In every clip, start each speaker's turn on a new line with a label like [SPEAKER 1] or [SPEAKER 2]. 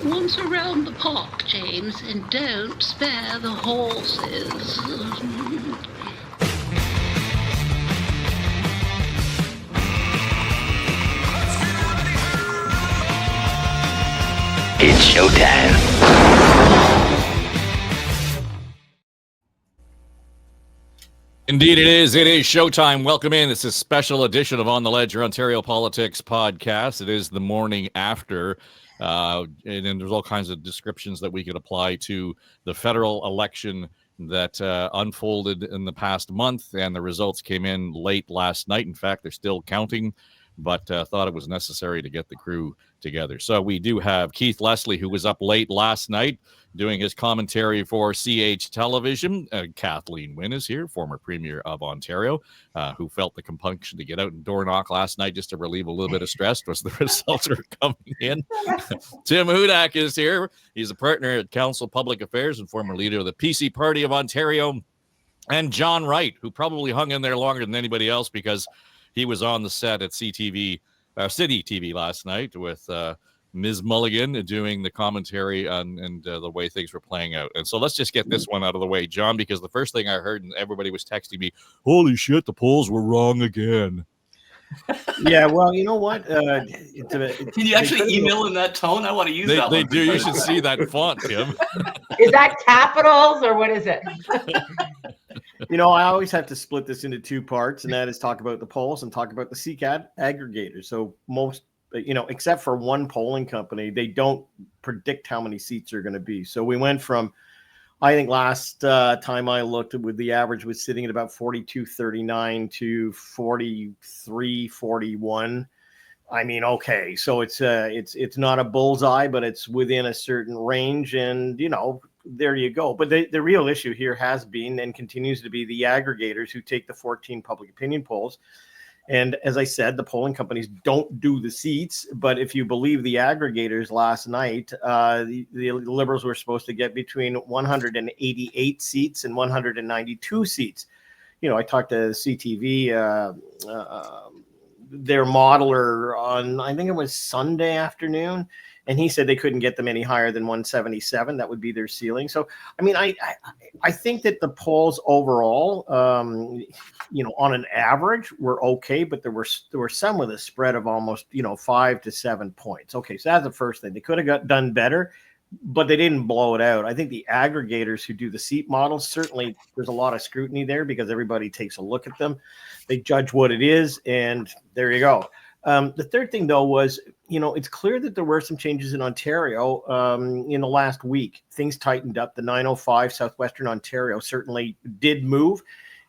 [SPEAKER 1] Once around the park, James, and don't spare the horses.
[SPEAKER 2] It's showtime.
[SPEAKER 3] Indeed it is. It is showtime. Welcome in. It's a special edition of On the Ledge, your Ontario Politics podcast. It is the morning after, and then there's all kinds of descriptions that we could apply to the federal election that unfolded in the past month, and the results came in late last night. In fact, they're still counting, but thought it was necessary to get the crew together. So we do have Keith Leslie, who was up late last night doing his commentary for CH Television. Kathleen Wynne is here, former Premier of Ontario, who felt the compunction to get out and door knock last night just to relieve a little bit of stress as the results are coming in. Tim Hudak is here. He's a partner at Council Public Affairs and former leader of the PC Party of Ontario. And John Wright, who probably hung in there longer than anybody else because he was on the set at City TV last night with Ms. Mulligan doing the commentary and the way things were playing out. And so let's just get this one out of the way, John, because the first thing I heard, and everybody was texting me, holy shit, the polls were wrong again.
[SPEAKER 4] Yeah, well, you know what?
[SPEAKER 5] Can you actually email in that tone? I want to use that.
[SPEAKER 3] They do. You should see that font, Tim.
[SPEAKER 6] Is that capitals or what is it?
[SPEAKER 4] You know, I always have to split this into two parts, and that is talk about the polls and talk about the aggregators. So most, except for one polling company, they don't predict how many seats are going to be. So we went from, I think last time I looked, with the average was sitting at about 42.39 to 43.41. I mean, okay, so it's not a bullseye, but it's within a certain range, and there you go. But the real issue here has been and continues to be the aggregators who take the 14 public opinion polls. And as I said, the polling companies don't do the seats. But if you believe the aggregators last night, the Liberals were supposed to get between 188 seats and 192 seats. I talked to CTV, their modeler, on, I think it was Sunday afternoon, and he said they couldn't get them any higher than 177. That would be their ceiling. So, I mean, I think that the polls overall, on an average were okay, but there were some with a spread of almost, 5 to 7 points. Okay, so that's the first thing. They could have done better, but they didn't blow it out. I think the aggregators who do the seat models, certainly there's a lot of scrutiny there because everybody takes a look at them. They judge what it is, and there you go. The third thing, though, was, it's clear that there were some changes in Ontario in the last week. Things tightened up. The 905 Southwestern Ontario certainly did move,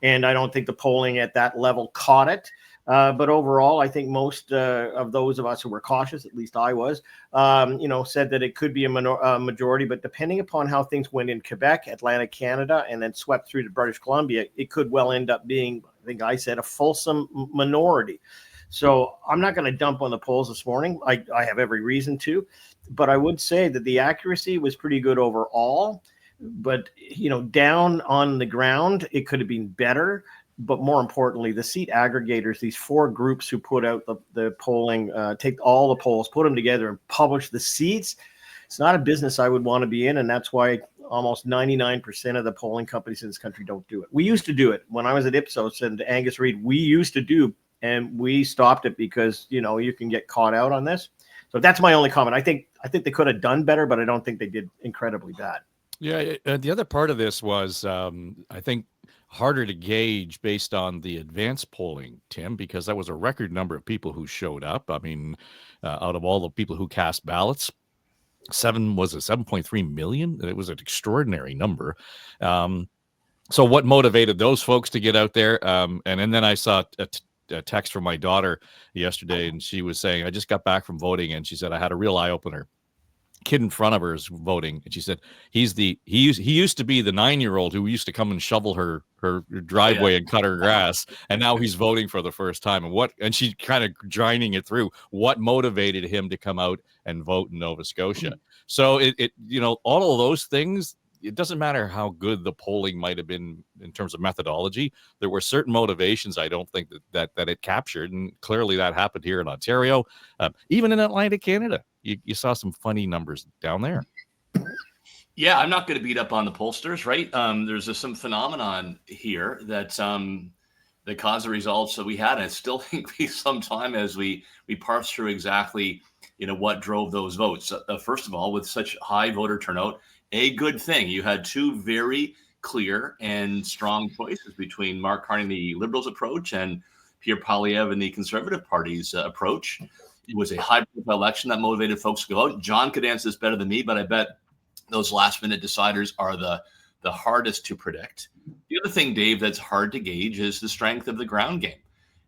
[SPEAKER 4] and I don't think the polling at that level caught it. But overall, I think most of those of us who were cautious, at least I was, said that it could be a majority. But depending upon how things went in Quebec, Atlantic Canada, and then swept through to British Columbia, it could well end up being, I think I said, a fulsome minority. So I'm not going to dump on the polls this morning. I have every reason to, but I would say that the accuracy was pretty good overall. But, down on the ground, it could have been better. But more importantly, the seat aggregators, these four groups who put out the polling, take all the polls, put them together and publish the seats. It's not a business I would want to be in. And that's why almost 99% of the polling companies in this country don't do it. We used to do it when I was at Ipsos and Angus Reid. We used to do, and we stopped it because, you can get caught out on this. So that's my only comment. I think they could have done better, but I don't think they did incredibly bad.
[SPEAKER 3] Yeah. The other part of this was, I think, harder to gauge based on the advanced polling, Tim, because that was a record number of people who showed up. I mean, out of all the people who cast ballots, 7.3 million? It was an extraordinary number. So what motivated those folks to get out there? And then I saw a text from my daughter yesterday, and she was saying, I just got back from voting, and she said, I had a real eye-opener. Kid in front of her is voting, and she said he used to be the 9-year-old who used to come and shovel her driveway and cut her grass, and now he's voting for the first time. And she kind of grinding it through what motivated him to come out and vote in Nova Scotia. So it all of those things, it doesn't matter how good the polling might have been in terms of methodology. There were certain motivations I don't think that it captured, and clearly that happened here in Ontario. Even in Atlantic Canada, you saw some funny numbers down there.
[SPEAKER 5] Yeah, I'm not going to beat up on the pollsters, right? There's some phenomenon here that caused the results that we had. And I still think we some time as we parse through exactly, what drove those votes. First of all, with such high voter turnout, a good thing. You had two very clear and strong choices between Mark Carney and the Liberals approach and Pierre Poilievre and the Conservative Party's approach. It was a high-profile election that motivated folks to go out. John could answer this better than me, but I bet those last-minute deciders are the hardest to predict. The other thing, Dave, that's hard to gauge is the strength of the ground game.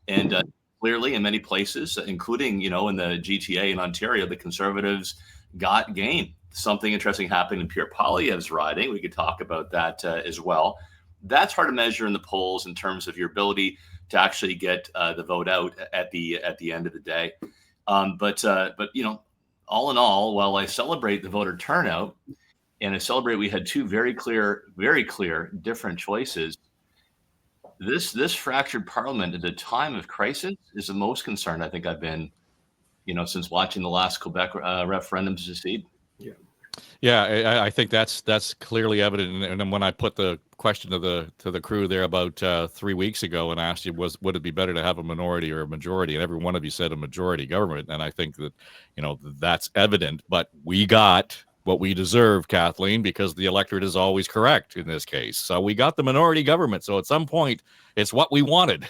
[SPEAKER 5] And clearly in many places, including, in the GTA in Ontario, the Conservatives got game. Something interesting happened in Pierre Poilievre's riding. We could talk about that as well. That's hard to measure in the polls in terms of your ability to actually get the vote out at the end of the day. But all in all, while I celebrate the voter turnout, and I celebrate we had two very clear, different choices, this fractured parliament at a time of crisis is the most concerned I think I've been, since watching the last Quebec referendum to secede.
[SPEAKER 3] Yeah, I think that's clearly evident. And then when I put the question to the crew there about 3 weeks ago and asked you would it be better to have a minority or a majority, and every one of you said a majority government, and I think that that's evident. But we got what we deserve, Kathleen, because the electorate is always correct in this case. So we got the minority government. So at some point, it's what we wanted.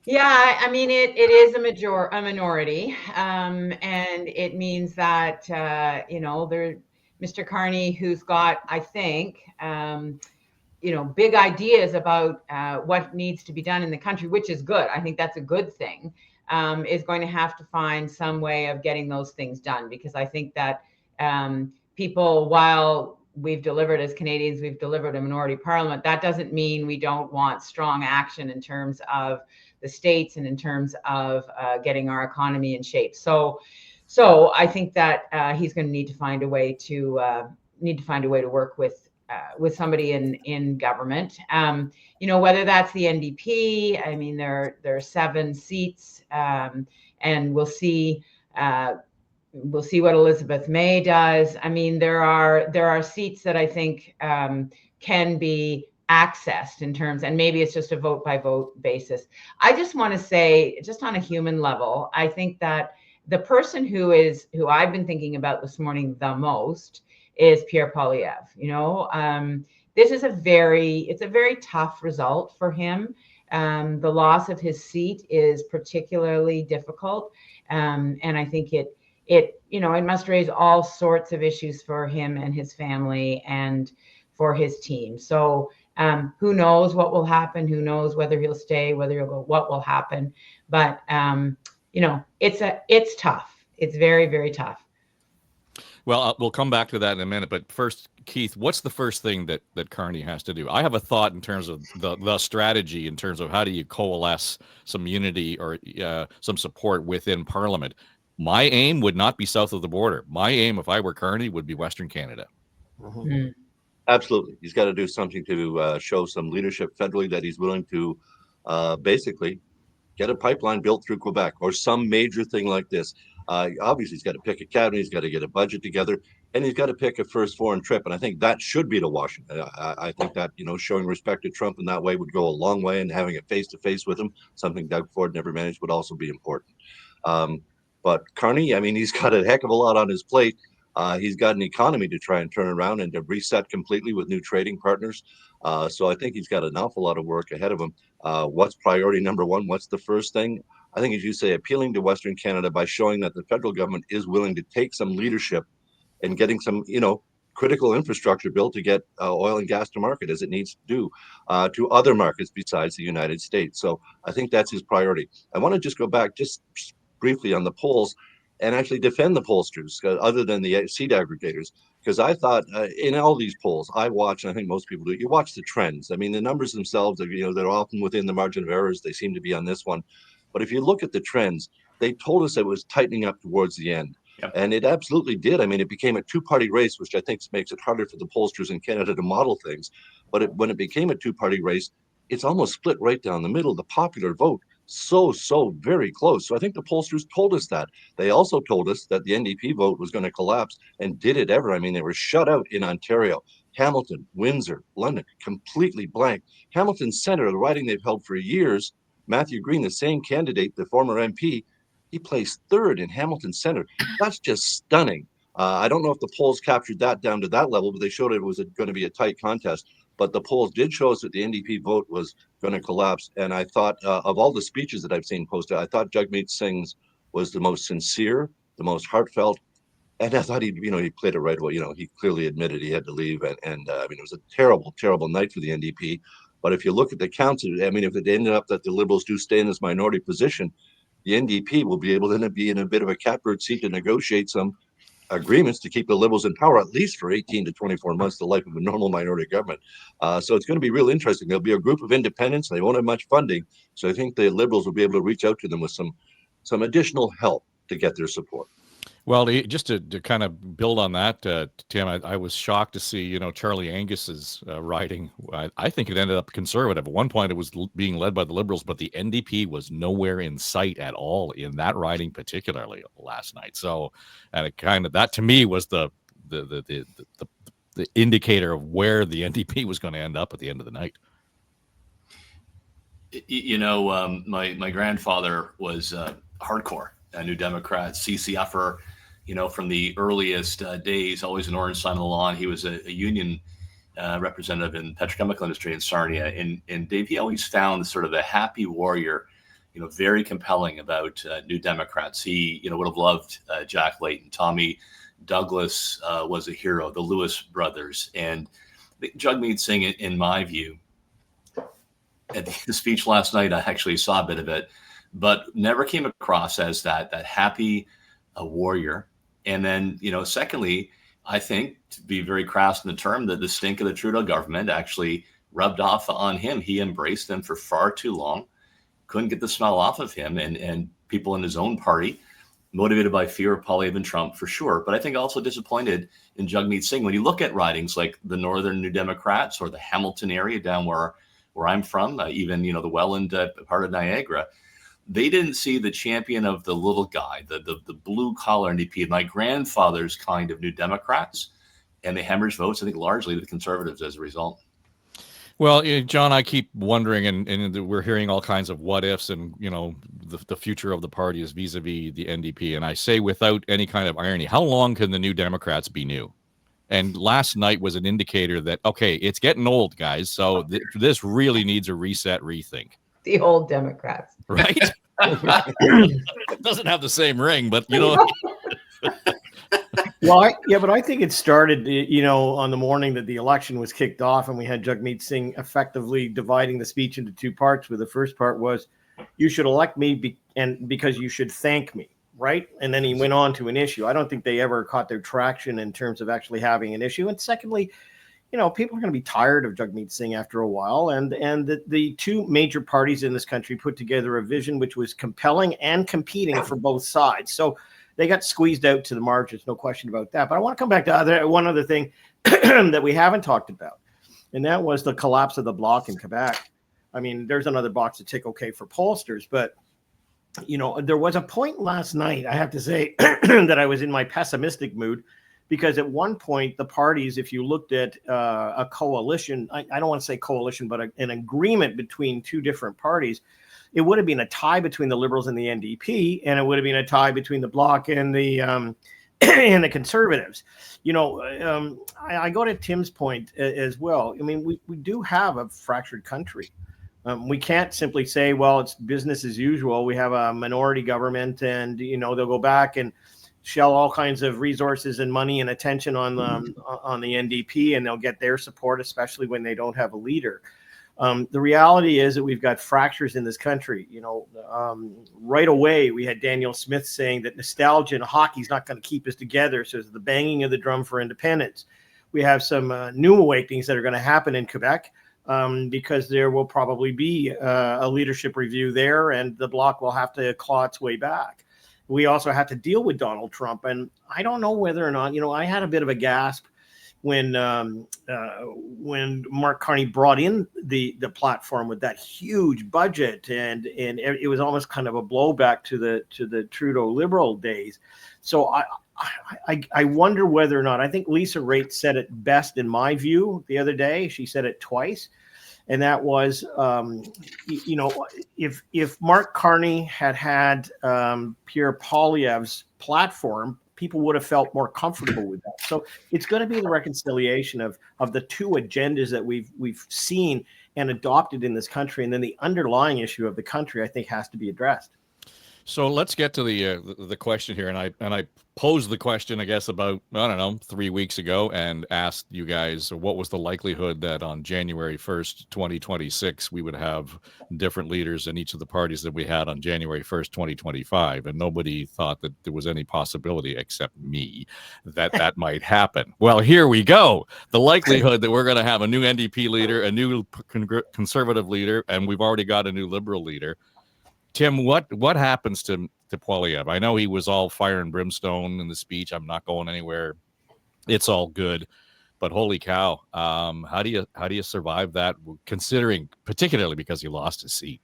[SPEAKER 6] Yeah, I mean, it is a minority, and it means that Mr. Carney, who's got, I think, big ideas about what needs to be done in the country, which is good. I think that's a good thing. Is going to have to find some way of getting those things done, because I think that people, while we've delivered as Canadians, we've delivered a minority parliament, that doesn't mean we don't want strong action in terms of the states and in terms of getting our economy in shape. So I think that he's going to need to find a way to work with somebody in government. Whether that's the NDP. I mean, there are 7 seats, and we'll see. We'll see what Elizabeth May does. I mean, there are seats that I think can be accessed in terms, and maybe it's just a vote by vote basis. I just want to say, just on a human level, I think that the person who I've been thinking about this morning the most is Pierre Poilievre. This is a very tough result for him. The loss of his seat is particularly difficult, and I think it must raise all sorts of issues for him and his family and for his team. So who knows what will happen? Who knows whether he'll stay, whether he'll go, what will happen? But it's tough. It's very, very tough.
[SPEAKER 3] Well, we'll come back to that in a minute. But first, Keith, what's the first thing that Carney has to do? I have a thought in terms of the strategy, in terms of how do you coalesce some unity or some support within Parliament. My aim would not be south of the border. My aim, if I were Carney, would be Western Canada.
[SPEAKER 6] Mm-hmm.
[SPEAKER 2] Absolutely. He's got to do something to show some leadership federally that he's willing to basically get a pipeline built through Quebec or some major thing like this. Obviously, he's got to pick a cabinet. He's got to get a budget together, and he's got to pick a first foreign trip. And I think that should be to Washington. I think that, showing respect to Trump in that way would go a long way, and having a face-to-face with him, something Doug Ford never managed, would also be important. But Carney, I mean, he's got a heck of a lot on his plate. He's got an economy to try and turn around and to reset completely with new trading partners. So I think he's got an awful lot of work ahead of him. What's priority number one? What's the first thing? I think, as you say, appealing to Western Canada by showing that the federal government is willing to take some leadership and getting some, critical infrastructure built to get oil and gas to market as it needs to do to other markets besides the United States. So I think that's his priority. I want to just go back just briefly on the polls and actually defend the pollsters other than the seat aggregators, because I thought in all these polls I watch, and I think most people do, you watch the trends. I mean, the numbers themselves are, they're often within the margin of errors. They seem to be on this one. But if you look at the trends, they told us it was tightening up towards the end.
[SPEAKER 5] Yep.
[SPEAKER 2] And it absolutely did. I mean, it became a two-party race, which I think makes it harder for the pollsters in Canada to model things. But when it became a two-party race, it's almost split right down the middle. The popular vote, so very close. So I think the pollsters told us that. They also told us that the NDP vote was going to collapse, and did it ever? I mean, they were shut out in Ontario, Hamilton, Windsor, London, completely blank. Hamilton Centre, the riding they've held for years, Matthew Green, the same candidate, the former MP, he placed third in Hamilton Centre. That's just stunning. I don't know if the polls captured that down to that level, but they showed it was going to be a tight contest. But the polls did show us that the NDP vote was going to collapse. And I thought of all the speeches that I've seen posted, I thought Jagmeet Singh's was the most sincere, the most heartfelt. And I thought he played it right away. He clearly admitted he had to leave. And I mean, it was a terrible, terrible night for the NDP. But if you look at the counts, I mean, if it ended up that the Liberals do stay in this minority position, the NDP will be able to be in a bit of a catbird seat to negotiate some agreements to keep the Liberals in power, at least for 18 to 24 months, the life of a normal minority government. So it's going to be real interesting. There'll be a group of independents. They won't have much funding. So I think the Liberals will be able to reach out to them with some additional help to get their support.
[SPEAKER 3] Well, just to kind of build on that, Tim, I was shocked to see, Charlie Angus's riding. I think it ended up conservative. At one point, it was being led by the Liberals, but the NDP was nowhere in sight at all in that riding, particularly last night. So, and it kind of, that to me was the indicator of where the NDP was going to end up at the end of the night.
[SPEAKER 5] My grandfather was hardcore. New Democrat, CCFer, from the earliest days, always an orange sign on the lawn. He was a union representative in the petrochemical industry in Sarnia. And Dave, he always found sort of the happy warrior, very compelling about New Democrats. He, would have loved Jack Layton. Tommy Douglas was a hero, the Lewis brothers. And Jagmeet Singh, in my view, at the speech last night, I actually saw a bit of it, but never came across as that happy warrior. And then, secondly, I think, to be very crass in the term, that the stink of the Trudeau government actually rubbed off on him. He embraced them for far too long, couldn't get the smell off of him, and people in his own party, motivated by fear of Poilievre and Trump, for sure. But I think also disappointed in Jagmeet Singh. When you look at ridings like the Northern New Democrats or the Hamilton area down where I'm from, even, the Welland part of Niagara, they didn't see the champion of the little guy, the blue collar NDP, my grandfather's kind of New Democrats, and they hemorrhaged votes, I think, largely to the Conservatives as a result.
[SPEAKER 3] Well, John, I keep wondering, and we're hearing all kinds of what ifs, and the future of the party is vis-a-vis the NDP. And I say, without any kind of irony, how long can the New Democrats be new? And last night was an indicator that, okay, it's getting old, guys. So this really needs a reset, rethink.
[SPEAKER 6] The old Democrats.
[SPEAKER 3] Right? It doesn't have the same ring, but
[SPEAKER 4] Well, but I think it started, on the morning that the election was kicked off, and we had Jagmeet Singh effectively dividing the speech into two parts, where the first part was, you should elect me because you should thank me. Right. And then he went on to an issue. I don't think they ever caught their traction in terms of actually having an issue. And secondly, people are going to be tired of Jagmeet Singh after a while. And the two major parties in this country put together a vision which was compelling and competing for both sides. So they got squeezed out to the margins. No question about that. But I want to come back to one other thing that we haven't talked about. And that was the collapse of the Bloc in Quebec. I mean, there's another box to tick, okay, for pollsters, but there was a point last night, I have to say, that I was in my pessimistic mood, because at one point, the parties, if you looked at a coalition, I don't want to say coalition, but an agreement between two different parties, it would have been a tie between the Liberals and the NDP, and it would have been a tie between the Bloc and the and the Conservatives. I go to Tim's point as well. I mean, we do have a fractured country. We can't simply say, well, it's business as usual. We have a minority government, and they'll go back and shell all kinds of resources and money and attention on the NDP, and they'll get their support, especially when they don't have a leader. The reality is that we've got fractures in this country. Right away, we had Daniel Smith saying that nostalgia and hockey is not going to keep us together. So it's the banging of the drum for independence. We have some new awakenings that are going to happen in Quebec. Because there will probably be a leadership review there, and the Bloc will have to claw its way back. we also have to deal with Donald Trump. And I don't know whether or not, I had a bit of a gasp when Mark Carney brought in the platform with that huge budget, and it was almost kind of a blowback to the Trudeau Liberal days. So I wonder whether or not, I think Lisa Raitt said it best in my view the other day. She said it twice. And that was, if Mark Carney had Pierre Poilievre's platform, people would have felt more comfortable with that. So it's going to be the reconciliation of the two agendas that we've seen and adopted in this country, and then the underlying issue of the country, I think, has to be addressed.
[SPEAKER 3] So let's get to the question here, and I posed the question, I guess, about 3 weeks ago, and asked you guys what was the likelihood that on January 1st, 2026, we would have different leaders in each of the parties that we had on January 1st, 2025, and nobody thought that there was any possibility, except me, that might happen. Well, here we go. The likelihood that we're going to have a new NDP leader, a new conservative leader, and we've already got a new Liberal leader. Tim, what happens to Poilievre? I know he was all fire and brimstone in the speech. I'm not going anywhere. It's all good, but holy cow, how do you survive that? Considering, particularly because he lost his seat.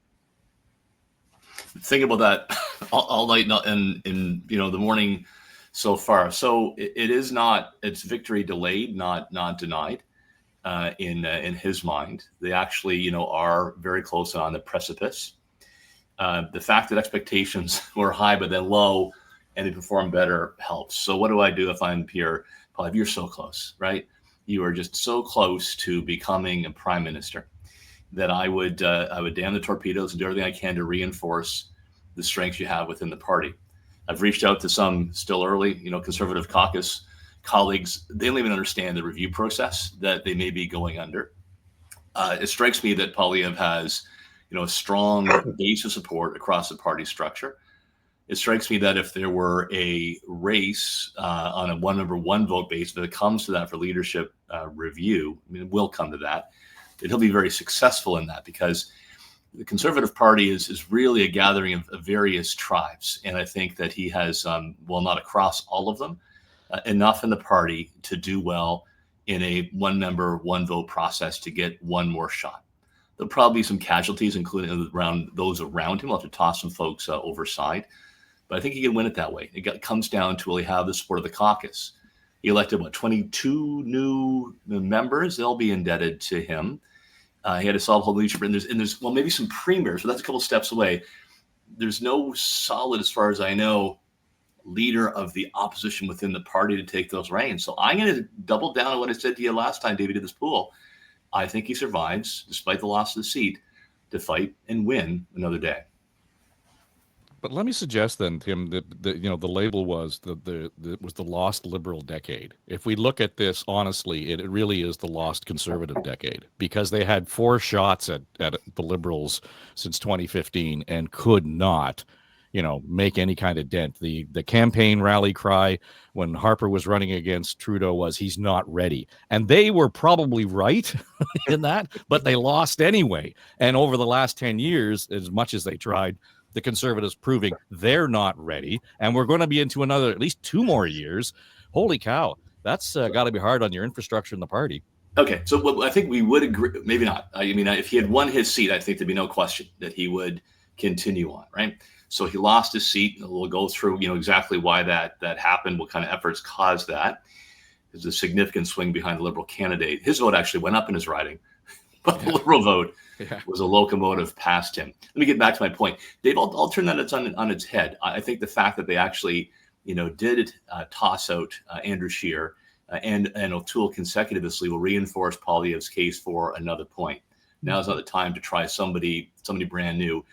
[SPEAKER 5] Think about that all night in the morning so far. So it's victory delayed, not denied. In his mind, they actually are very close on the precipice. The fact that expectations were high but then low and they perform better helps. So what do I do if I'm Pierre Poilievre? You're so close, right? You are just so close to becoming a prime minister that I would damn the torpedoes and do everything I can to reinforce the strengths you have within the party. I've reached out to some still early, conservative caucus colleagues. They don't even understand the review process that they may be going under. It strikes me that Poilievre has a strong base of support across the party structure. It strikes me that if there were a race on a one-member, one-vote basis, if it comes to that for leadership review, it will come to that he'll be very successful in that, because the Conservative Party is really a gathering of various tribes. And I think that he has, not across all of them, enough in the party to do well in a one-member, one-vote process to get one more shot. There'll probably be some casualties, including around those around him. We'll have to toss some folks overside. But I think he can win it that way. It comes down to will he have the support of the caucus. He elected, 22 new members. They'll be indebted to him. He had a solid whole leadership. And there's maybe some premiers, but that's a couple steps away. There's no solid, as far as I know, leader of the opposition within the party to take those reins. So I'm going to double down on what I said to you last time, David, did this pool. I think he survives, despite the loss of the seat, to fight and win another day.
[SPEAKER 3] But let me suggest then, Tim, that the label was the lost Liberal decade. If we look at this honestly, it really is the lost Conservative decade, because they had 4 shots at the Liberals since 2015 and could not, make any kind of dent. The campaign rally cry when Harper was running against Trudeau was, he's not ready. And they were probably right in that, but they lost anyway. And over the last 10 years, as much as they tried, the Conservatives proving they're not ready. And we're going to be into another, at least 2 more years. Holy cow. That's got to be hard on your infrastructure in the party. Okay.
[SPEAKER 5] So I think we would agree, maybe not. I mean, if he had won his seat, I think there'd be no question that he would continue on, right? So he lost his seat. We'll go through, exactly why that happened, what kind of efforts caused that. There's a significant swing behind the Liberal candidate. His vote actually went up in his riding, but the Liberal vote was a locomotive past him. Let me get back to my point. Dave, I'll turn that on its head. I think the fact that they actually, did toss out Andrew Scheer and O'Toole consecutively will reinforce Poilievre's case for another point. Now is not the time to try somebody brand new.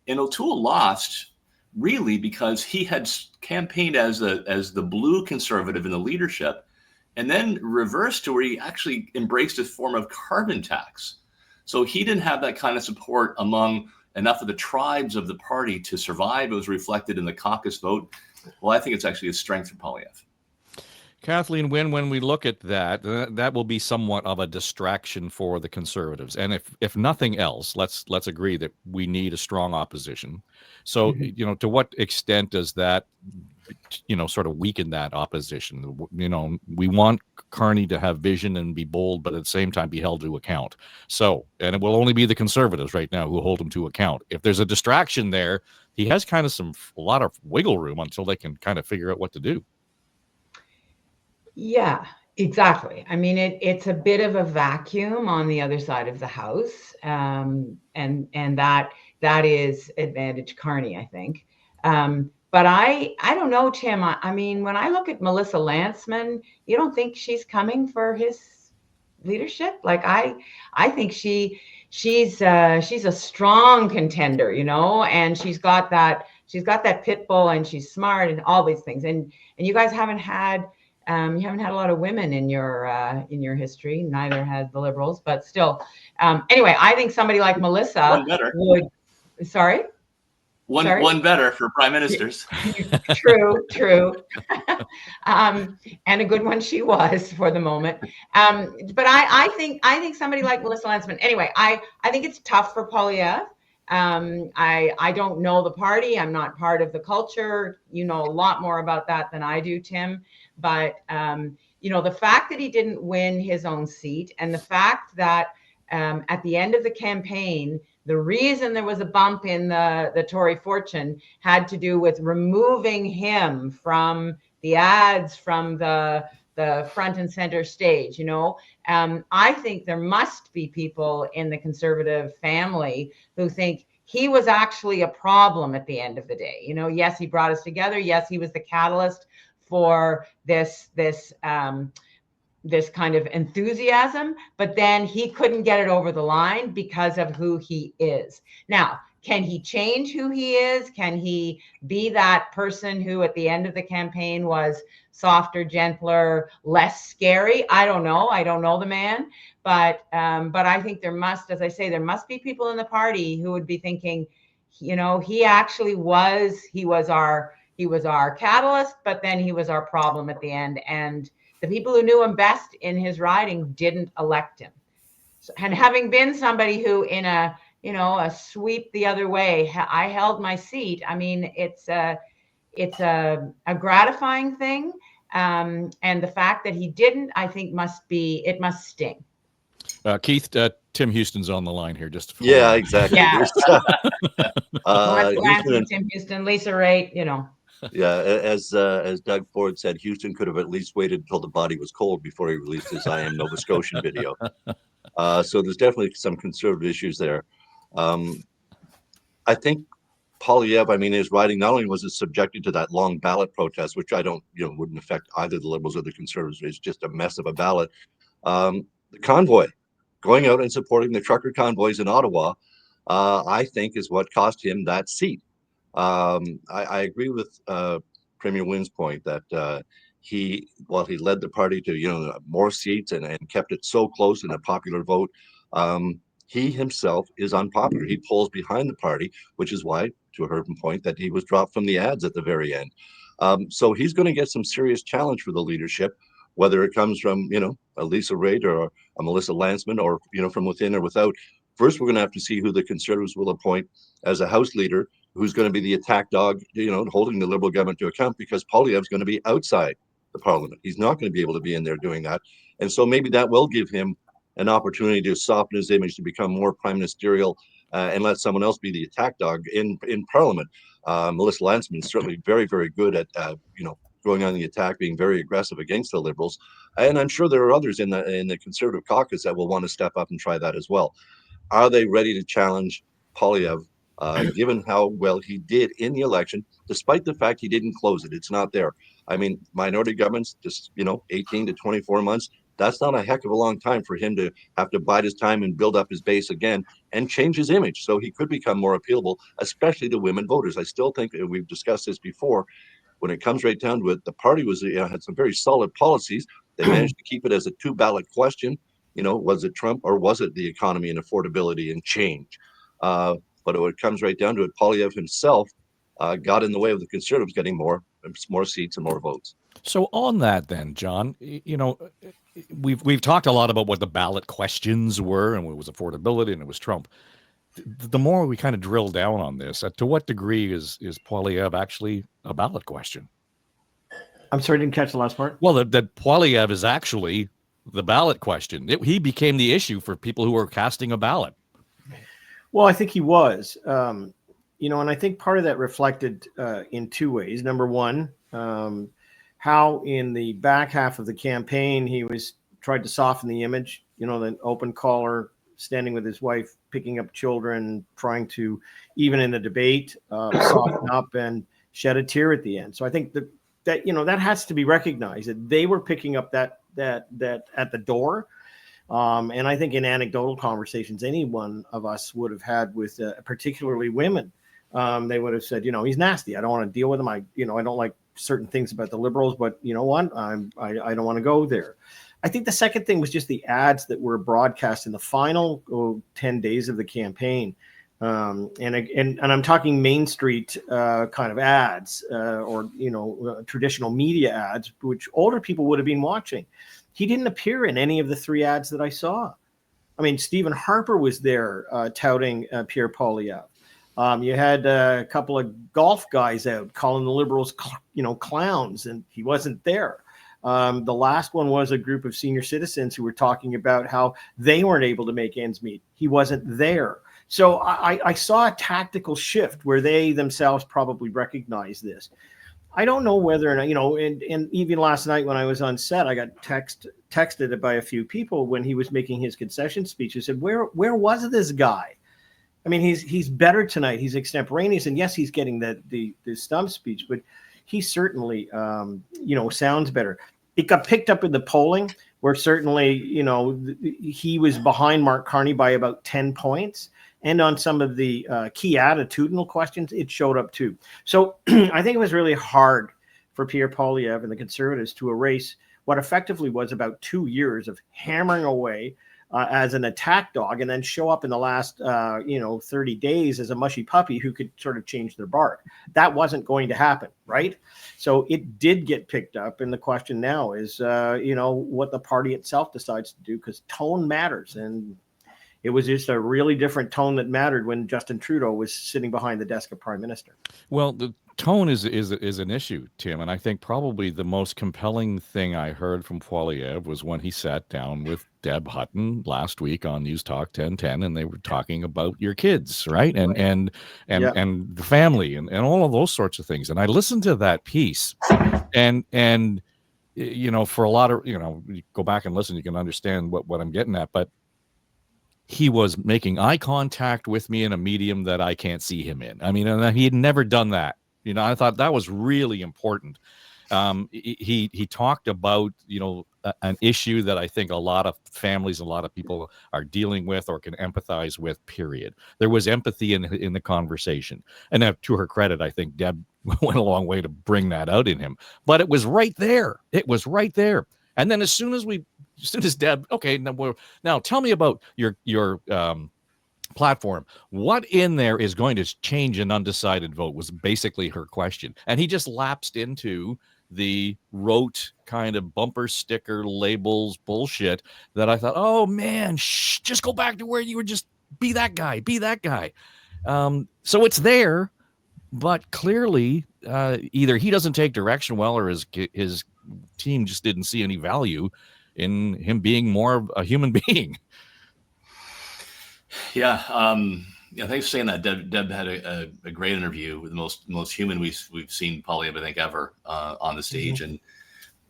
[SPEAKER 5] And O'Toole lost really because he had campaigned as the blue Conservative in the leadership, and then reversed to where he actually embraced a form of carbon tax. So he didn't have that kind of support among enough of the tribes of the party to survive. It was reflected in the caucus vote. Well, I think it's actually a strength for Poilievre.
[SPEAKER 3] Kathleen Wynne, when we look at that, that will be somewhat of a distraction for the Conservatives. And if nothing else, let's agree that we need a strong opposition. So, to what extent does that, sort of weaken that opposition? We want Carney to have vision and be bold, but at the same time be held to account. So, and it will only be the Conservatives right now who hold him to account. If there's a distraction there, he has kind of a lot of wiggle room until they can kind of figure out what to do.
[SPEAKER 6] Yeah, exactly. I mean, it's a bit of a vacuum on the other side of the house, and that is advantage Carney, I think. But I don't know, Tim. I mean, when I look at Melissa Lantsman, you don't think she's coming for his leadership? Like I think she's a strong contender, and she's got that pit bull, and she's smart and all these things. And you guys haven't had. You haven't had a lot of women in your history. Neither has the Liberals, but still. Anyway, I think somebody like Melissa would. Sorry.
[SPEAKER 5] One better for prime ministers.
[SPEAKER 6] True. And a good one she was for the moment. But I think somebody like Melissa Lantsman. Anyway, I think it's tough for Poilievre. I don't know the party. I'm not part of the culture. You know a lot more about that than I do, Tim. But, the fact that he didn't win his own seat, and the fact that at the end of the campaign, the reason there was a bump in the Tory fortune had to do with removing him from the ads, from the front and center stage. I think there must be people in the Conservative family who think he was actually a problem at the end of the day. Yes, he brought us together. Yes, he was the catalyst for this kind of enthusiasm, but then he couldn't get it over the line because of who he is. Now, can he change who he is? Can he be that person who at the end of the campaign was softer, gentler, less scary? I don't know. I don't know the man, but I think there must be people in the party who would be thinking, he actually was our catalyst, but then he was our problem at the end. And the people who knew him best in his riding didn't elect him. And having been somebody who in a sweep the other way, I held my seat. I mean, it's a gratifying thing. And the fact that he didn't, I think must sting.
[SPEAKER 3] Keith, Tim Houston's on the line here.
[SPEAKER 2] Yeah, exactly.
[SPEAKER 6] Yeah.
[SPEAKER 2] Houston
[SPEAKER 6] Tim Houston, Lisa Raitt,
[SPEAKER 2] Yeah, as Doug Ford said, Houston could have at least waited until the body was cold before he released his I Am Nova Scotian video. So there's definitely some conservative issues there. I think Poilievre, his riding not only was it subjected to that long ballot protest, which I don't, wouldn't affect either the Liberals or the Conservatives. It's just a mess of a ballot. The convoy, going out and supporting the trucker convoys in Ottawa, I think is what cost him that seat. I agree with Premier Wynne's point that he led the party to more seats and kept it so close in a popular vote. He himself is unpopular. He polls behind the party, which is why, to her point, that he was dropped from the ads at the very end. So he's going to get some serious challenge for the leadership, whether it comes from a Lisa Raitt or a Melissa Lantsman, or from within or without. First, we're going to have to see who the Conservatives will appoint as a House leader, who's going to be the attack dog, holding the Liberal government to account, because Poilievre's going to be outside the Parliament. He's not going to be able to be in there doing that. And so maybe that will give him an opportunity to soften his image, to become more prime ministerial, and let someone else be the attack dog in Parliament. Melissa Lantsman is certainly very, very good at, going on the attack, being very aggressive against the Liberals. And I'm sure there are others in the Conservative caucus that will want to step up and try that as well. Are they ready to challenge Poilievre, given how well he did in the election, despite the fact he didn't close it? It's not there. Minority governments, just 18 to 24 months. That's not a heck of a long time for him to have to bide his time and build up his base again and change his image, so he could become more appealable, especially to women voters. I still think, we've discussed this before, when it comes right down to it, the party had some very solid policies. They managed to keep it as a 2-ballot question. Was it Trump or was it the economy and affordability and change? But when it comes right down to it, Poilievre himself got in the way of the Conservatives getting more more seats and more votes.
[SPEAKER 3] So on that then, John, we've talked a lot about what the ballot questions were, and it was affordability and it was Trump. The more we kind of drill down on this, to what degree is Poilievre actually a ballot question?
[SPEAKER 4] I'm sorry, I didn't catch the last part.
[SPEAKER 3] Well, that Poilievre is actually the ballot question. He became the issue for people who were casting a ballot.
[SPEAKER 4] Well, I think he was, and I think part of that reflected in two ways. Number one, how in the back half of the campaign he tried to soften the image, the open collar, standing with his wife, picking up children, trying to, even in the debate, soften up and shed a tear at the end. So I think that has to be recognized, that they were picking up that at the door. And I think in anecdotal conversations any one of us would have had with particularly women, they would have said, he's nasty. I don't want to deal with him. I don't like certain things about the Liberals, but you know what? I don't want to go there. I think the second thing was just the ads that were broadcast in the final 10 days of the campaign. And I'm talking Main Street kind of ads or traditional media ads, which older people would have been watching. He didn't appear in any of the three ads that I saw. I mean, Stephen Harper was there touting Pierre Poilievre. You had a couple of golf guys out calling the Liberals, clowns, and he wasn't there. The last one was a group of senior citizens who were talking about how they weren't able to make ends meet. He wasn't there. So I saw a tactical shift where they themselves probably recognized this. I don't know whether or not, and even last night when I was on set, I got texted by a few people when he was making his concession speech. Who said, where was this guy? I mean, he's better tonight. He's extemporaneous, and yes, he's getting the stump speech, but he certainly, sounds better. It got picked up in the polling where certainly, he was behind Mark Carney by about 10 points. And on some of the key attitudinal questions, it showed up too. So I think it was really hard for Pierre Poilievre and the Conservatives to erase what effectively was about 2 years of hammering away as an attack dog, and then show up in the last 30 days as a mushy puppy who could sort of change their bark. That wasn't going to happen, right? So it did get picked up, and the question now is, what the party itself decides to do, because tone matters, and it was just a really different tone that mattered when Justin Trudeau was sitting behind the desk of Prime Minister.
[SPEAKER 3] Well, the tone is an issue, Tim, and I think probably the most compelling thing I heard from Poilievre was when he sat down with Deb Hutton last week on News Talk 1010, and they were talking about your kids, right? And the family and all of those sorts of things. And I listened to that piece, and for a lot of, you go back and listen, you can understand what I'm getting at, but he was making eye contact with me in a medium that I can't see him in. I mean, and he had never done that. I thought that was really important. He talked about, an issue that I think a lot of families, a lot of people are dealing with or can empathize with, period. There was empathy in the conversation. And to her credit, I think Deb went a long way to bring that out in him. But it was right there. It was right there. And then as soon as Deb, okay, now tell me about your platform. What in there is going to change an undecided vote was basically her question. And he just lapsed into the rote kind of bumper sticker labels bullshit that I thought, oh man, just go back to where you were, just be that guy. So it's there, but clearly either he doesn't take direction well, or his team just didn't see any value in him being more of a human being.
[SPEAKER 5] Yeah. Thanks for saying that. Deb had a great interview with the most human we've seen Poilievre, I think, ever on the stage. Mm-hmm.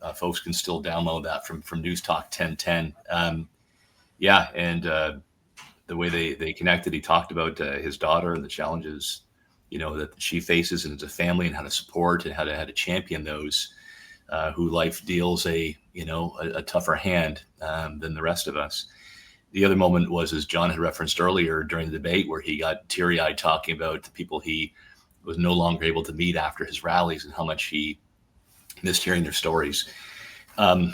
[SPEAKER 5] And folks can still download that from News Talk 1010. And the way they connected, he talked about his daughter and the challenges, that she faces and as a family, and how to support and how to champion those who life deals a tougher hand than the rest of us. The other moment was, as John had referenced earlier during the debate, where he got teary-eyed talking about the people he was no longer able to meet after his rallies and how much he missed hearing their stories. I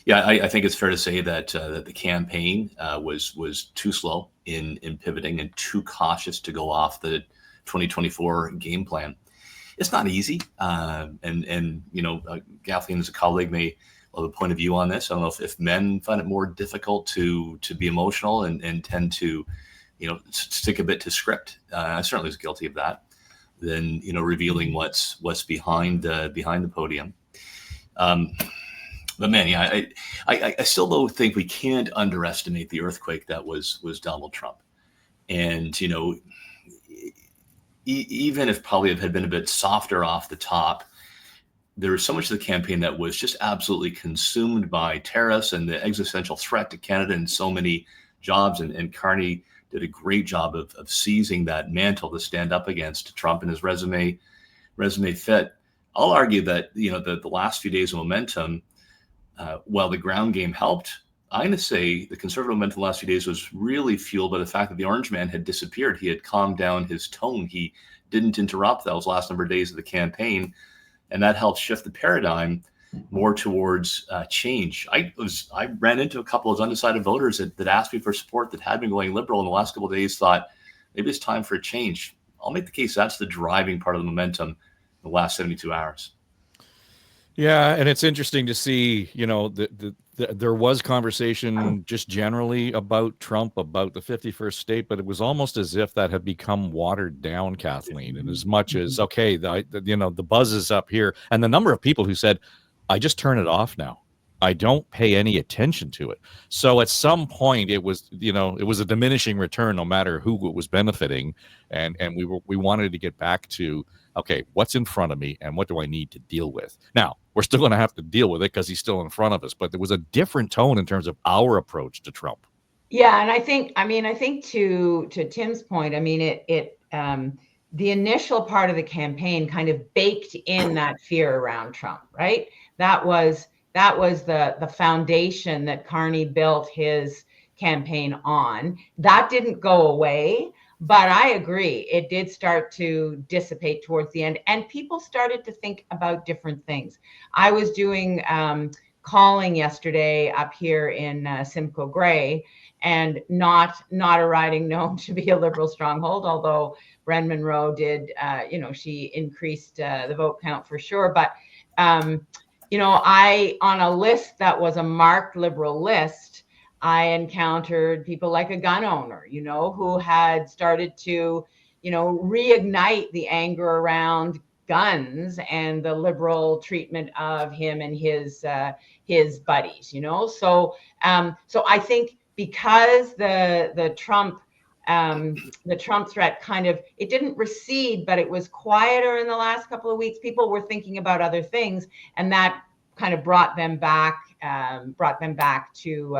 [SPEAKER 5] think it's fair to say that the campaign was too slow in pivoting and too cautious to go off the 2024 game plan. it's not easy. And Kathleen as a colleague may have a point of view on this. I don't know if men find it more difficult to be emotional and tend to, stick a bit to script. I certainly was guilty of that. Than revealing what's behind the podium. But man, yeah, I still though think we can't underestimate the earthquake that was Donald Trump. And even if Poilievre had been a bit softer off the top, there was so much of the campaign that was just absolutely consumed by tariffs and the existential threat to Canada and so many jobs. And Carney did a great job of seizing that mantle to stand up against Trump, and his resume fit. I'll argue that the last few days of momentum, while the ground game helped, I'm going to say the Conservative momentum the last few days was really fueled by the fact that the Orange Man had disappeared. He had calmed down his tone. He didn't interrupt those last number of days of the campaign, and that helped shift the paradigm more towards change. I ran into a couple of undecided voters that asked me for support that had been going Liberal in the last couple of days, thought maybe it's time for a change. I'll make the case that's the driving part of the momentum in the last 72 hours.
[SPEAKER 3] Yeah, and it's interesting to see, there was conversation just generally about Trump, about the 51st state, but it was almost as if that had become watered down, Kathleen. And as much as, okay, the buzz is up here, and the number of people who said, I just turn it off now. I don't pay any attention to it. So at some point it was, it was a diminishing return no matter who it was benefiting. And we wanted to get back to, okay, what's in front of me and what do I need to deal with? Now, we're still going to have to deal with it because he's still in front of us, but there was a different tone in terms of our approach to Trump.
[SPEAKER 6] Yeah. And I think to Tim's point, the initial part of the campaign kind of baked in that fear around Trump, right? That was the foundation that Carney built his campaign on. That didn't go away, but I agree. It did start to dissipate towards the end, and people started to think about different things. I was doing calling yesterday up here in Simcoe Grey, and not a riding known to be a Liberal stronghold, although Bren Monroe did, she increased the vote count for sure. But I, on a list that was a marked Liberal list, I encountered people like a gun owner, who had started to, reignite the anger around guns and the Liberal treatment of him and his buddies, So I think because the Trump threat kind of, it didn't recede, but it was quieter in the last couple of weeks. People were thinking about other things, and that kind of brought them back to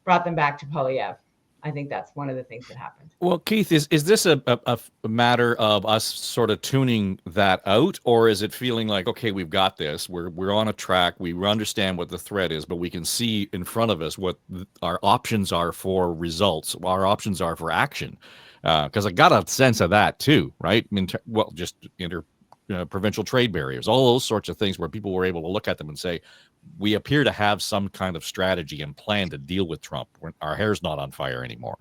[SPEAKER 6] Poilievre. I think that's one of the things that happened.
[SPEAKER 3] Well, Keith, is this a matter of us sort of tuning that out, or is it feeling like, okay, we've got this, we're on a track, we understand what the threat is, but we can see in front of us what our options are for results, what our options are for action? Because I got a sense of that too, right? I mean, just provincial trade barriers, all those sorts of things where people were able to look at them and say, we appear to have some kind of strategy and plan to deal with Trump when our hair's not on fire anymore.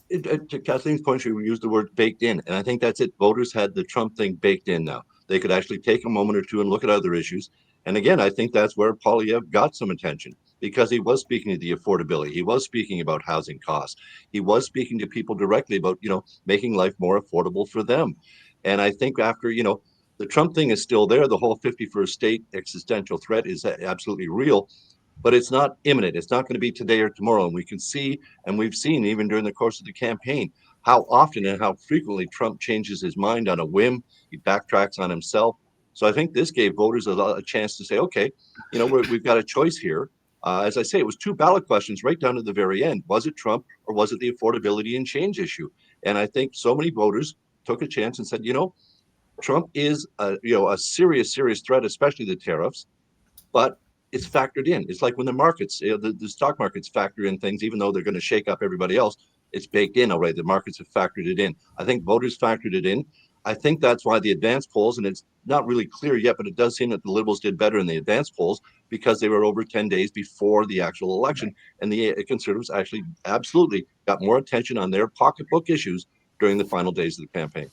[SPEAKER 2] To Kathleen's point, she used the word baked in, and I think that's it. Voters had the Trump thing baked in now. They could actually take a moment or two and look at other issues. And again, I think that's where Poilievre got some attention, because he was speaking to the affordability. He was speaking about housing costs. He was speaking to people directly about, making life more affordable for them. And I think after, the Trump thing is still there. The whole 51st state existential threat is absolutely real, but it's not imminent. It's not going to be today or tomorrow. And we can see, and we've seen even during the course of the campaign, how often and how frequently Trump changes his mind on a whim. He backtracks on himself. So I think this gave voters a chance to say, okay, we've got a choice here. As I say, it was two ballot questions right down to the very end. Was it Trump or was it the affordability and change issue? And I think so many voters took a chance and said, Trump is a serious threat, especially the tariffs, but it's factored in. It's like when the markets, the stock markets factor in things, even though they're going to shake up everybody else, it's baked in already. The markets have factored it in. I think voters factored it in. I think that's why the advanced polls, and it's not really clear yet, but it does seem that the Liberals did better in the advanced polls because they were over 10 days before the actual election. And the Conservatives actually absolutely got more attention on their pocketbook issues during the final days of the campaign.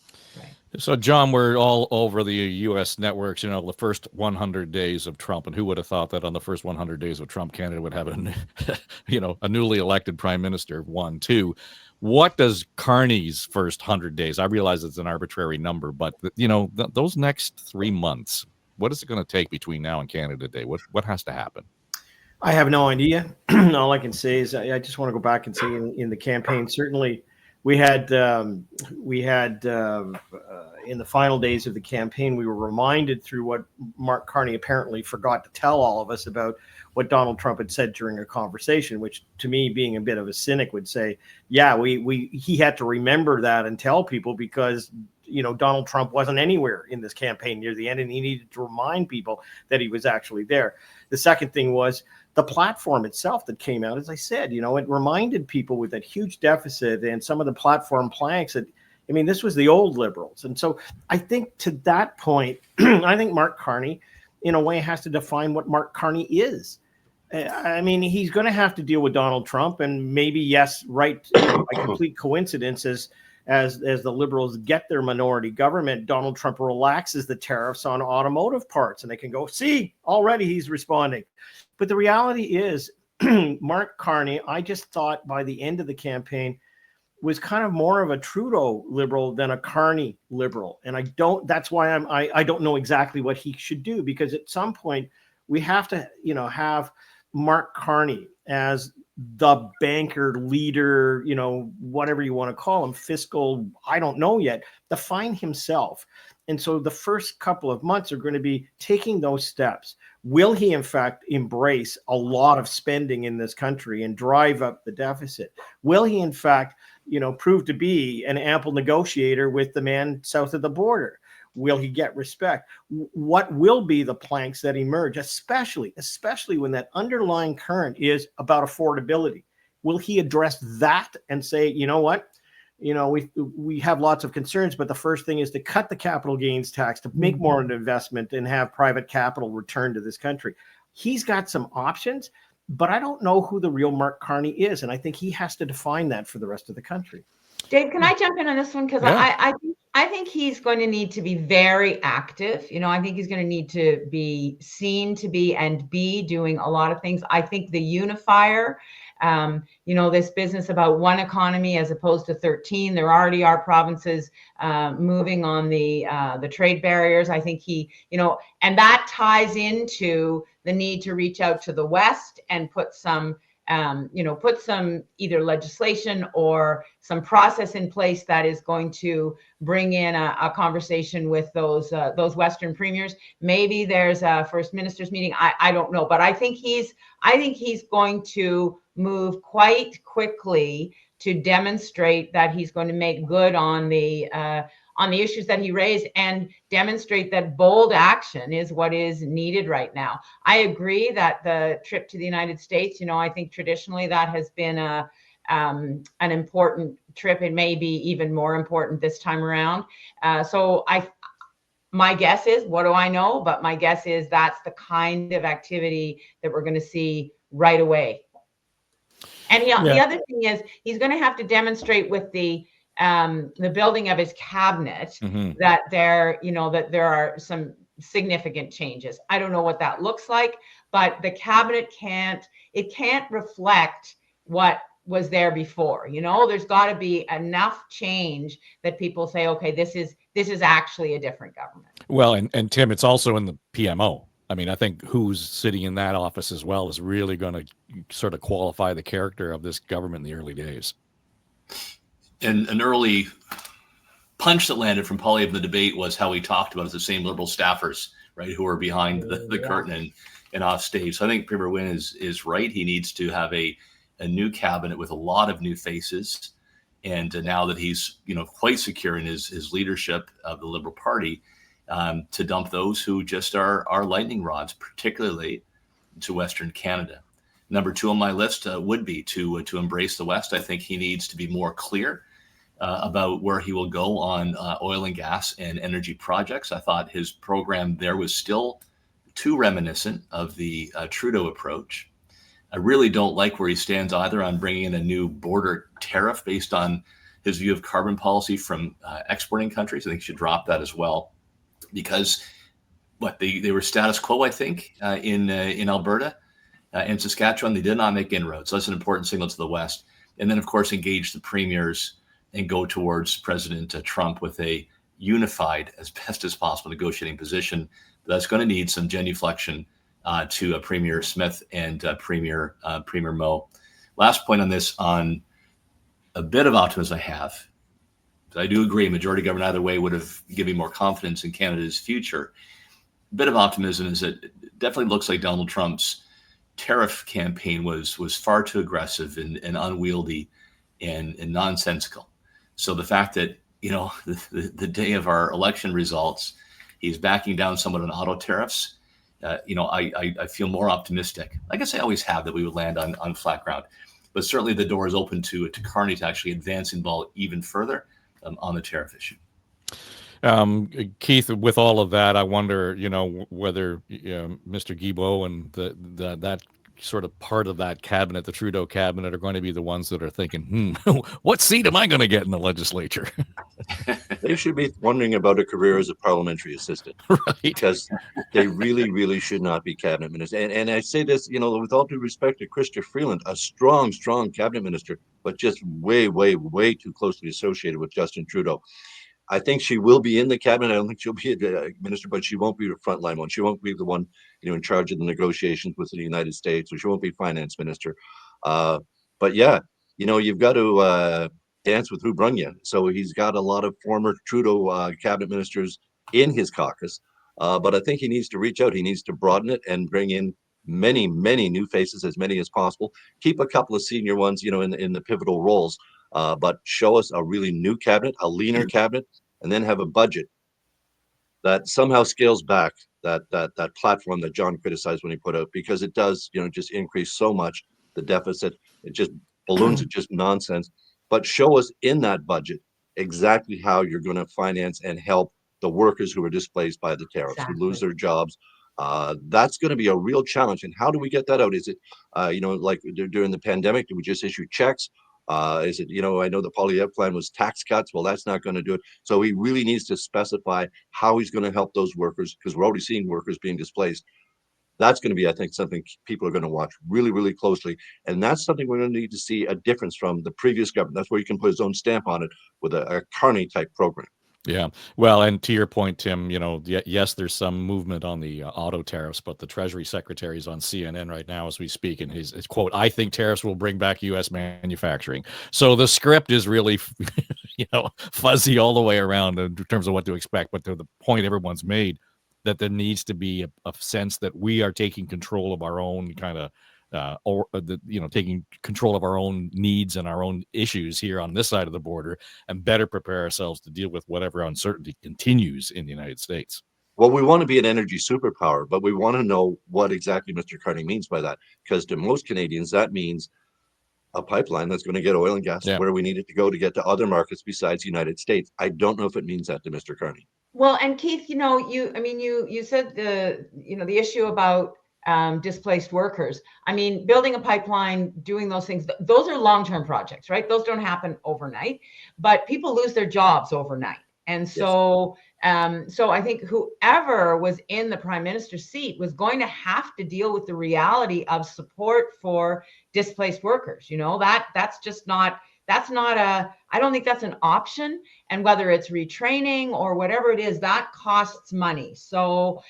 [SPEAKER 3] So, John, we're all over the U.S. networks, the first 100 days of Trump. And who would have thought that on the first 100 days of Trump, Canada would have a newly elected prime minister? 1, 2. What does Carney's first 100 days? I realize it's an arbitrary number, but those next 3 months, what is it going to take between now and Canada Day? What has to happen?
[SPEAKER 4] I have no idea. All I can say is I just want to go back and say in the campaign, certainly we had in the final days of the campaign, we were reminded through what Mark Carney apparently forgot to tell all of us about what Donald Trump had said during a conversation, which to me, being a bit of a cynic, would say, yeah, he had to remember that and tell people because Donald Trump wasn't anywhere in this campaign near the end, and he needed to remind people that he was actually there. The second thing was the platform itself that came out. As I said, it reminded people with that huge deficit and some of the platform planks that, this was the old Liberals. And so I think to that point, I think Mark Carney, in a way, has to define what Mark Carney is. He's going to have to deal with Donald Trump, and maybe, yes, right, by complete coincidence, as the Liberals get their minority government, Donald Trump relaxes the tariffs on automotive parts, and they can go, see, already he's responding. But the reality is, Mark Carney, I just thought by the end of the campaign, was kind of more of a Trudeau Liberal than a Carney Liberal. And that's why I don't know exactly what he should do, because at some point we have to, have Mark Carney as the banker leader, whatever you want to call him, fiscal, I don't know yet, define himself. And so the first couple of months are going to be taking those steps. Will he, in fact, embrace a lot of spending in this country and drive up the deficit? Will he, in fact, prove to be an ample negotiator with the man south of the border? Will he get respect? What will be the planks that emerge, especially when that underlying current is about affordability? Will he address that and say, you know what? We have lots of concerns, but the first thing is to cut the capital gains tax, to make more of an investment and have private capital return to this country. He's got some options, but I don't know who the real Mark Carney is. And I think he has to define that for the rest of the country.
[SPEAKER 6] Dave, can I jump in on this one? Because yeah. I think he's going to need to be very active. I think he's going to need to be seen to be and be doing a lot of things. I think the unifier, this business about one economy as opposed to 13, there already are provinces moving on the trade barriers. I think and that ties into the need to reach out to the West and put some either legislation or some process in place that is going to bring in a conversation with those Western premiers. Maybe there's a first ministers meeting. I don't know, but I think he's going to move quite quickly to demonstrate that he's going to make good on the issues that he raised and demonstrate that bold action is what is needed right now. I agree that the trip to the United States, I think traditionally that has been an important trip. It may be even more important this time around. My guess is, what do I know? But my guess is that's the kind of activity that we're going to see right away. And the other thing is he's going to have to demonstrate with the building of his cabinet that there are some significant changes. I don't know what that looks like, but the cabinet can't reflect what was there before. There's got to be enough change that people say, okay, this is actually a different government.
[SPEAKER 3] Well, and Tim, it's also in the PMO. I think who's sitting in that office as well is really going to sort of qualify the character of this government in the early days.
[SPEAKER 5] And an early punch that landed from Poilievre in the debate was how he talked about the same Liberal staffers, right, who are behind the curtain and off stage. So I think Premier Wynne is right. He needs to have a new cabinet with a lot of new faces. And now that he's quite secure in his leadership of the Liberal Party, to dump those who just are lightning rods, particularly to Western Canada. Number 2 on my list would be to embrace the West. I think he needs to be more clear about where he will go on oil and gas and energy projects. I thought his program there was still too reminiscent of the Trudeau approach. I really don't like where he stands either on bringing in a new border tariff based on his view of carbon policy from exporting countries. I think he should drop that as well, because they were status quo, I think, in Alberta and Saskatchewan. They did not make inroads. So that's an important signal to the West. And then, of course, engage the premiers and go towards President Trump with a unified, as best as possible, negotiating position. But that's going to need some genuflection to Premier Smith and Premier Moe. Last point on this, on a bit of optimism I have. I do agree, majority government either way would have given me more confidence in Canada's future. A bit of optimism is that it definitely looks like Donald Trump's tariff campaign was far too aggressive and unwieldy and nonsensical. So the fact that, the day of our election results, he's backing down somewhat on auto tariffs, I feel more optimistic. I guess I always have, that we would land on flat ground. But certainly the door is open to Carney to actually advance and ball even further on the tariff issue.
[SPEAKER 3] Keith, with all of that, I wonder, whether Mr. Guilbeault and that sort of part of that cabinet, the Trudeau cabinet, are going to be the ones that are thinking, what seat am I going to get in the legislature?
[SPEAKER 2] They should be wondering about a career as a parliamentary assistant,
[SPEAKER 3] Right?
[SPEAKER 2] Because they really, really should not be cabinet ministers. And I say this, with all due respect to Chrystia Freeland, a strong cabinet minister, but just way, way, way too closely associated with Justin Trudeau. I think she will be in the cabinet. I don't think she'll be a minister, but she won't be the frontline one. She won't be the one, in charge of the negotiations with the United States, or she won't be finance minister. But yeah, you've got to dance with who brung you. So he's got a lot of former Trudeau cabinet ministers in his caucus. But I think he needs to reach out. He needs to broaden it and bring in many, many new faces, as many as possible. Keep a couple of senior ones, in the pivotal roles. But show us a really new cabinet, a leaner cabinet, and then have a budget that somehow scales back that platform that John criticized when he put out, because it does, just increase so much the deficit. It just balloons. It's just nonsense. But show us in that budget exactly how you're going to finance and help the workers who are displaced by the tariffs, who lose their jobs. That's going to be a real challenge. And how do we get that out? Is it, like during the pandemic, do we just issue checks? Is it, I know the Poilievre plan was tax cuts. Well, that's not going to do it. So he really needs to specify how he's going to help those workers, because we're already seeing workers being displaced. That's going to be, I think, something people are going to watch really, really closely. And that's something we're going to need to see a difference from the previous government. That's where he can put his own stamp on it with a Carney type program.
[SPEAKER 3] Yeah. Well, and to your point, Tim, yes, there's some movement on the auto tariffs, but the Treasury Secretary is on CNN right now as we speak, and his quote, "I think tariffs will bring back U.S. manufacturing." So the script is really, fuzzy all the way around in terms of what to expect. But to the point everyone's made, that there needs to be a sense that we are taking control of our own kind of, taking control of our own needs and our own issues here on this side of the border, and better prepare ourselves to deal with whatever uncertainty continues in the United States.
[SPEAKER 2] Well, we want to be an energy superpower, but we want to know what exactly Mr. Carney means by that, because to most Canadians, that means a pipeline that's going to get oil and gas where we need it to go to get to other markets besides the United States. I don't know if it means that to Mr. Carney.
[SPEAKER 6] Well, and Keith, you said the issue about displaced workers. Building a pipeline, doing those things, those are long-term projects, right? Those don't happen overnight, but people lose their jobs overnight. And so, so I think whoever was in the prime minister's seat was going to have to deal with the reality of support for displaced workers. I don't think that's an option. And whether it's retraining or whatever it is, that costs money. So,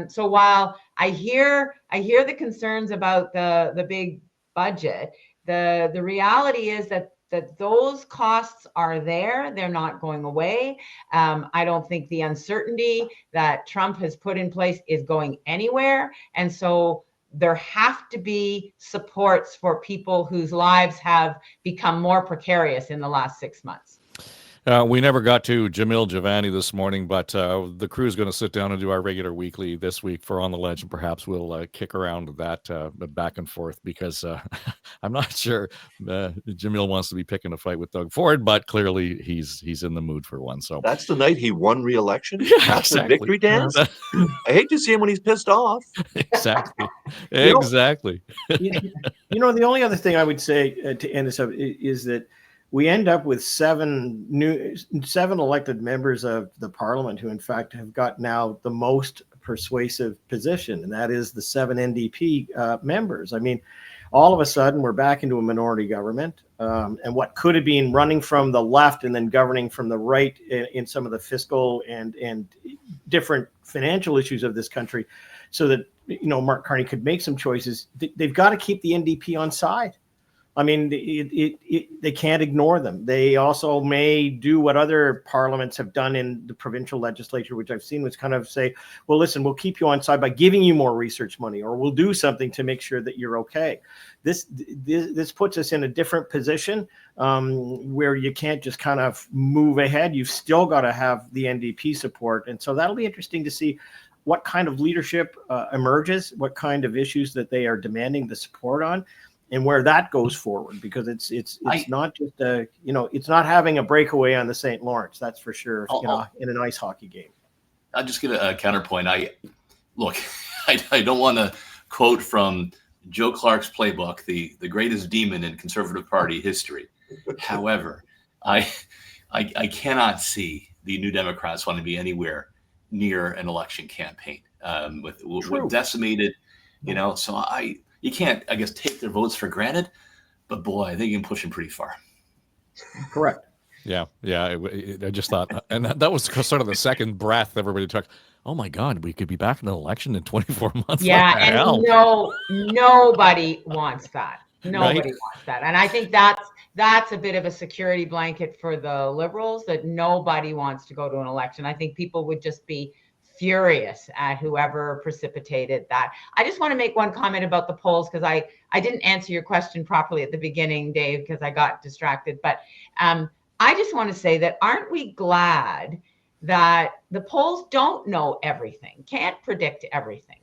[SPEAKER 6] so while I hear the concerns about the big budget, the reality is that those costs are there. They're not going away. I don't think the uncertainty that Trump has put in place is going anywhere. And so there have to be supports for people whose lives have become more precarious in the last 6 months.
[SPEAKER 3] We never got to Jamil Javani this morning, but the crew is going to sit down and do our regular weekly this week for On the Ledge, and perhaps we'll kick around that back and forth, because I'm not sure Jamil wants to be picking a fight with Doug Ford, but clearly he's in the mood for one. So
[SPEAKER 2] that's the night he won re-election.
[SPEAKER 3] Yeah,
[SPEAKER 2] that's
[SPEAKER 3] exactly.
[SPEAKER 2] the victory dance. I hate to see him when he's pissed off.
[SPEAKER 3] Exactly.
[SPEAKER 4] The only other thing I would say to end this up is that we end up with seven elected members of the parliament who, in fact, have got now the most persuasive position, and that is the 7 NDP members. I mean, all of a sudden, we're back into a minority government, and what could have been running from the left and then governing from the right in some of the fiscal and different financial issues of this country, so that Mark Carney could make some choices. They've got to keep the NDP on side. I mean, they can't ignore them. They also may do what other parliaments have done in the provincial legislature, which I've seen, was kind of say, well, listen, we'll keep you on side by giving you more research money, or we'll do something to make sure that you're okay. This puts us in a different position where you can't just kind of move ahead. You've still got to have the NDP support. And so that'll be interesting to see what kind of leadership emerges, what kind of issues that they are demanding the support on, and where that goes forward, because it's not just it's not having a breakaway on the St. Lawrence, that's for sure. In an ice hockey game.
[SPEAKER 5] I'll just get a counterpoint. I don't want to quote from Joe Clark's playbook, the greatest demon in Conservative Party history. However, I cannot see the New Democrats want to be anywhere near an election campaign with decimated, so you can't, I guess, take their votes for granted, but boy, I think you can push them pretty far.
[SPEAKER 4] Correct.
[SPEAKER 3] Yeah. I just thought, and that was sort of the second breath everybody took. Oh my God, we could be back in an election in 24 months.
[SPEAKER 6] Yeah, and nobody wants that. Nobody wants that, and I think that's a bit of a security blanket for the Liberals, that nobody wants to go to an election. I think people would just be furious at whoever precipitated that. I just want to make one comment about the polls, because I didn't answer your question properly at the beginning, Dave, because I got distracted. But I just want to say that aren't we glad that the polls don't know everything, can't predict everything?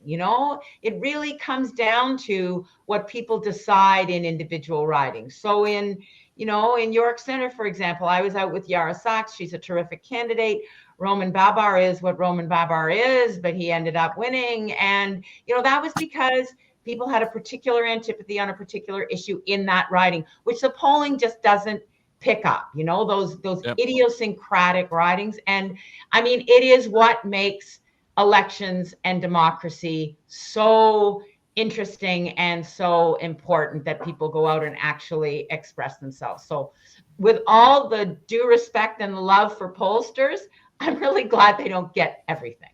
[SPEAKER 6] It really comes down to what people decide in individual ridings. So in York Center, for example, I was out with Yara Sachs. She's a terrific candidate. Roman Babar is what Roman Babar is, but he ended up winning. And, that was because people had a particular antipathy on a particular issue in that riding, which the polling just doesn't pick up, those idiosyncratic ridings. And I mean, it is what makes elections and democracy so interesting and so important, that people go out and actually express themselves. So with all the due respect and love for pollsters, I'm really glad they don't get everything,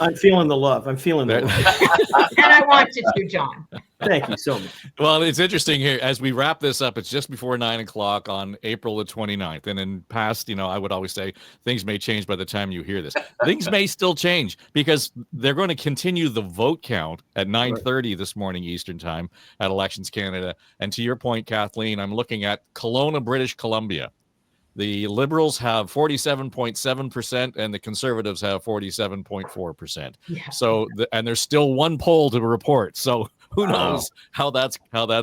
[SPEAKER 4] I'm feeling the love. And
[SPEAKER 6] I want you to, John.
[SPEAKER 4] Thank you so much.
[SPEAKER 3] Well, it's interesting here as we wrap this up. It's just before 9 o'clock on April the 29th. And in past, I would always say things may change by the time you hear this. Things may still change, because they're going to continue the vote count at 9:30 this morning Eastern time at Elections Canada. And to your point, Kathleen, I'm looking at Kelowna, British Columbia. The Liberals have 47.7% and the Conservatives have 47.4%.
[SPEAKER 6] Yeah.
[SPEAKER 3] So, and there's still one poll to report. So who knows how that's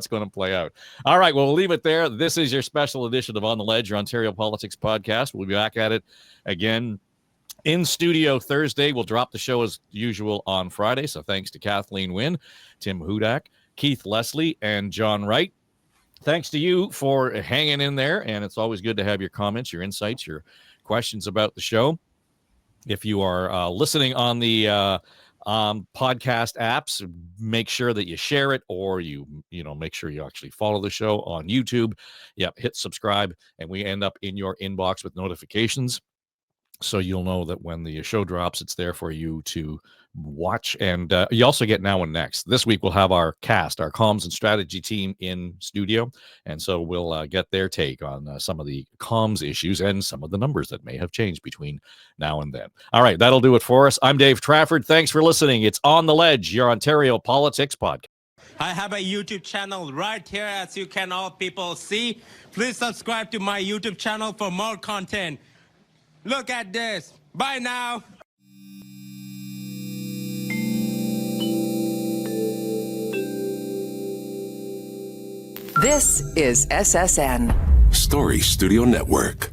[SPEAKER 3] going to play out. All right, well, we'll leave it there. This is your special edition of On the Ledge, your Ontario Politics podcast. We'll be back at it again in studio Thursday. We'll drop the show as usual on Friday. So thanks to Kathleen Wynne, Tim Hudak, Keith Leslie, and John Wright. Thanks to you for hanging in there, and it's always good to have your comments, your insights, your questions about the show. If you are listening on the podcast apps, make sure that you share it, or you make sure you actually follow the show on YouTube. Yep, hit subscribe, and we end up in your inbox with notifications, so you'll know that when the show drops, it's there for you to watch. And you also get Now and Next. This week we'll have our cast, our comms and strategy team in studio, and so we'll get their take on some of the comms issues and some of the numbers that may have changed between now and then. All right, that'll do it for us. I'm Dave Trafford. Thanks for listening. It's On the Ledge, your Ontario Politics podcast.
[SPEAKER 7] I have a YouTube channel right here, as you can all people see. Please subscribe to my YouTube channel for more content. Look at this. Bye now.
[SPEAKER 8] This is SSN.
[SPEAKER 9] Story Studio Network.